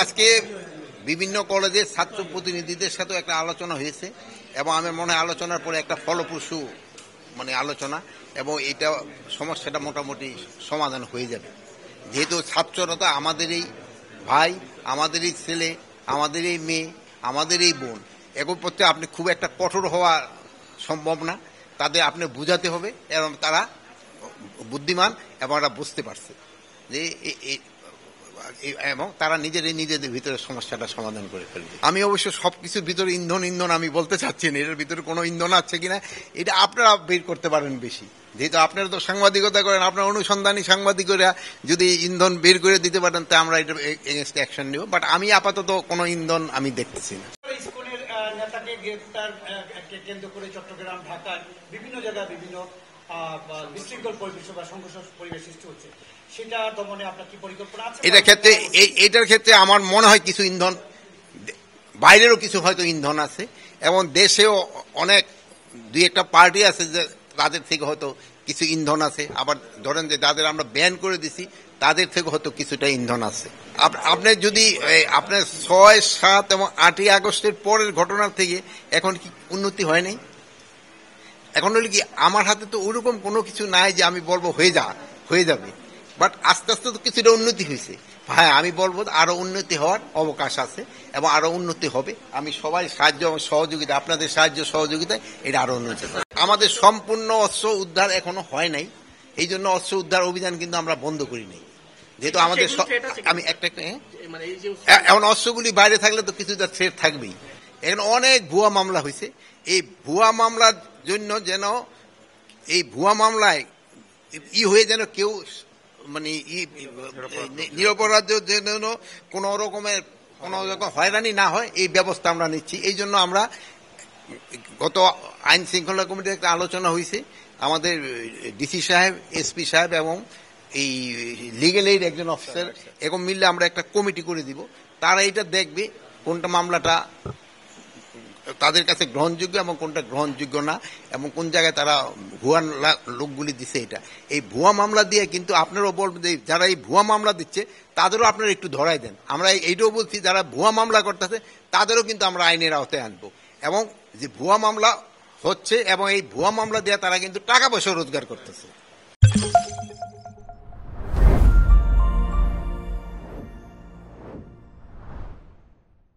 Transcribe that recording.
আজকে বিভিন্ন কলেজের ছাত্র প্রতিনিধিদের সাথে একটা আলোচনা হয়েছে এবং আমার মনে হয় আলোচনার পরে একটা ফলপ্রসূ আলোচনা এবং এটা সমস্যাটা মোটামুটি সমাধান হয়ে যাবে। যেহেতু ছাত্ররা তো আমাদেরই ভাই, আমাদেরই ছেলে, আমাদেরই মেয়ে, আমাদেরই বোন, এখন প্রত্যেক আপনি খুব একটা কঠোর হওয়া সম্ভব না। তাদের আপনি বুঝাতে হবে এবং তারা বুদ্ধিমান এবং তারা বুঝতে পারছে যে এবং তারা নিজেদের ভিতরে সমস্যাটা সমাধান করে ফেলবে। আমি অবশ্য সবকিছুর ভিতরে ইন্ধন আমি বলতে চাচ্ছি না, এটার ভিতরে কোনো ইন্ধন আছে কিনা এটা আপনারা বের করতে পারেন বেশি, যেহেতু আপনারা তো সাংবাদিকতা করেন, আপনার অনুসন্ধানী সাংবাদিকরা যদি ইন্ধন বের করে দিতে পারেন তা আমরা এটা এগেনস্ট অ্যাকশন নিব। বাট আমি আপাতত কোনো ইন্ধন আমি দেখতেছি না। স্কুলের নেতাকে গ্রেফতার কেন্দ্র করে চট্টগ্রাম, ঢাকায় বিভিন্ন জায়গায় বিভিন্ন বিশৃঙ্খল পরিবেশ বা সংঘর্ষ পরিবেশ সৃষ্টি হচ্ছে, সেটা দমনে আপনার কি পরিকল্পনা আছে? এটার ক্ষেত্রে আমার মনে হয় কিছু ইন্ধন, বাইরেরও কিছু হয়তো ইন্ধন আছে এবং দেশেও অনেক দুই একটা পার্টি আছে যে তাদের থেকে হয়তো কিছু ইন্ধন আছে। আবার ধরেন যে যাদের আমরা ব্যান করে দিছি তাদের থেকে হয়তো কিছুটা ইন্ধন আছে। আপনি যদি আপনার 6, 7 এবং 8ই আগস্টের পরের ঘটনার থেকে এখন কি উন্নতি হয় নাই? এখন হলে কি আমার হাতে তো ওরকম কোনো কিছু নাই যে আমি বলবো হয়ে যাবে, বাট আস্তে আস্তে তো কিছুটা উন্নতি হয়েছে। হ্যাঁ, আমি বলবো আরো উন্নতি হওয়ার অবকাশ আছে এবং আরো উন্নতি হবে। আমি সবাই সাহায্য এবং সহযোগিতা, আপনাদের সাহায্য সহযোগিতায় এটা আরো উন্নতি হবে। আমাদের সম্পূর্ণ অস্ত্র উদ্ধার এখনো হয় নাই, এই জন্য অস্ত্র উদ্ধার অভিযান কিন্তু আমরা বন্ধ করি নাই, যেহেতু আমাদের আমি একটা এখন অস্ত্রগুলি বাইরে থাকলে তো কিছুটা থ্রেট থাকবেই। এখন অনেক ভুয়া মামলা হয়েছে, এই ভুয়া মামলার জন্য যেন এই ভুয়া মামলায় হয়ে যেন কেউ নিরপরাধ যেন কোনো রকম হয়রানি না হয়, এই ব্যবস্থা আমরা নিচ্ছি। এই জন্য আমরা গত আইন শৃঙ্খলা কমিটির একটা আলোচনা হয়েছে, আমাদের ডিসি সাহেব, এসপি সাহেব এবং এই লিগেল এইড একজন অফিসার এরকম মিললে আমরা একটা কমিটি করে দিব। তারা এটা দেখবে কোনটা মামলাটা তাদের কাছে গ্রহণযোগ্য এবং কোনটা গ্রহণযোগ্য না এবং কোন জায়গায় তারা ভুয়া লোকগুলি দিচ্ছে। এটা এই ভুয়া মামলা দিয়ে কিন্তু আপনারাও বলবেন যে যারা এই ভুয়া মামলা দিচ্ছে তাদেরও আপনারা একটু ধরাই দেন। আমরা এইটাও বলছি যারা ভুয়া মামলা করতেছে তাদেরও কিন্তু আমরা আইনের আওতায় আনবো এবং যে ভুয়া মামলা হচ্ছে এবং এই ভুয়া মামলা দিয়ে তারা কিন্তু টাকা পয়সা রোজগার করতেছে।